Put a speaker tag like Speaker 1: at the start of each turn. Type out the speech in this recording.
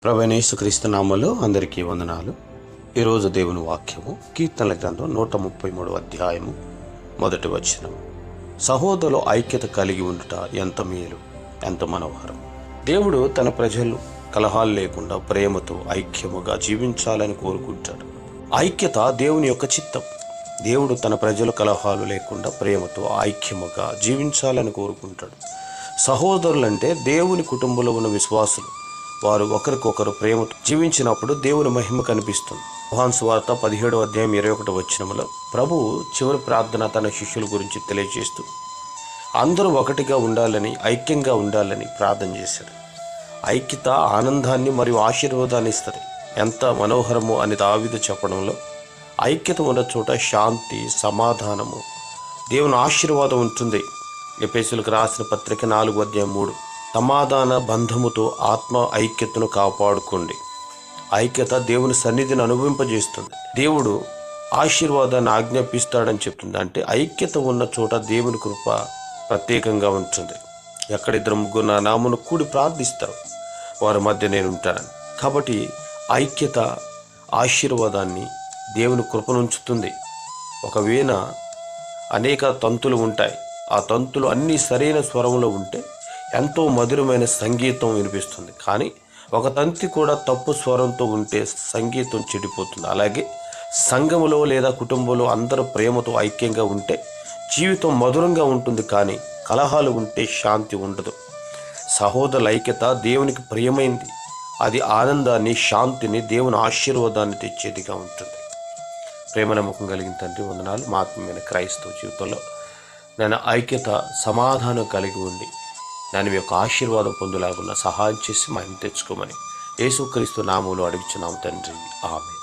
Speaker 1: ప్రభువైన యేసుక్రీస్తు నామములో అందరికీ వందనాలు. ఈరోజు దేవుని వాక్యము కీర్తనల గ్రంథం 133 అధ్యాయము 1 వచనం. సహోదరులు ఐక్యత కలిగి ఉండుట ఎంత మేలు, ఎంత మనోహరం. దేవుడు తన ప్రజలు కలహాలు లేకుండా ప్రేమతో ఐక్యముగా జీవించాలని కోరుకుంటాడు. ఐక్యత దేవుని యొక్క చిత్తం. దేవుడు తన ప్రజలు కలహాలు లేకుండా ప్రేమతో ఐక్యముగా జీవించాలని కోరుకుంటాడు. సహోదరులంటే దేవుని కుటుంబంలో ఉన్న విశ్వాసులు. వారు ఒకరికొకరు ప్రేమతో జీవించినప్పుడు దేవుని మహిమ కనిపిస్తుంది. యోహాను సువార్త 17వ అధ్యాయం 21వ వచనములో ప్రభువు చివరి ప్రార్థన తన శిష్యుల గురించి తెలియజేస్తూ అందరూ ఒకటిగా ఉండాలని, ఐక్యంగా ఉండాలని ప్రార్థన చేశాడు. ఐక్యత ఆనందాన్ని మరియు ఆశీర్వాదాన్ని ఇస్తుంది. ఎంత మనోహరము అని దావీదు చెప్పడంలో, ఐక్యత ఉన్న చోట శాంతి, సమాధానము, దేవుని ఆశీర్వాదం ఉంటుంది. ఎఫెసీయులకు రాసిన పత్రిక 4వ అధ్యాయం 3. సమాధాన బంధముతో ఆత్మ ఐక్యతను కాపాడుకోండి. ఐక్యత దేవుని సన్నిధిని అనుభవింపజేస్తుంది. దేవుడు ఆశీర్వాదాన్ని ఆజ్ఞాపిస్తాడని చెప్తుంది. అంటే ఐక్యత ఉన్న చోట దేవుని కృప ప్రత్యేకంగా ఉంటుంది. ఎక్కడ 2-3 నా నామమున కూడి ప్రార్థిస్తారు, వారి మధ్య నేను ఉంటానని. కాబట్టి ఐక్యత ఆశీర్వాదాన్ని, దేవుని కృపనుంచుతుంది. ఒక వీణ అనేక తంతులు ఉంటాయి. ఆ తంతులు అన్నీ సరైన స్వరంలో ఉంటే ఎంతో మధురమైన సంగీతం వినిపిస్తుంది. కానీ ఒక తంతి కూడా తప్పు స్వరంతో ఉంటే సంగీతం చెడిపోతుంది. అలాగే సంఘములో లేదా కుటుంబంలో అందరూ ప్రేమతో ఐక్యంగా ఉంటే జీవితం మధురంగా ఉంటుంది. కానీ కలహాలు ఉంటే శాంతి ఉండదు. సహోదరుల ఐక్యత దేవునికి ప్రియమైంది. అది ఆనందాన్ని, శాంతిని, దేవుని ఆశీర్వాదాన్ని తెచ్చేదిగా ఉంటుంది. ప్రేమ నమ్మకం కలిగిన తండ్రి వందనాలు. మా ఆత్మీయమైన క్రైస్తవ జీవితంలో నేను ఐక్యత, సమాధానం కలిగి ఉండి నేను మీ యొక్క ఆశీర్వాదం పొందులాగున్న సహాయం చేసి మహిమ తెచ్చుకోమని యేసుక్రీస్తు నామములో అడుగుచున్నాము తండ్రి. ఆమేన్.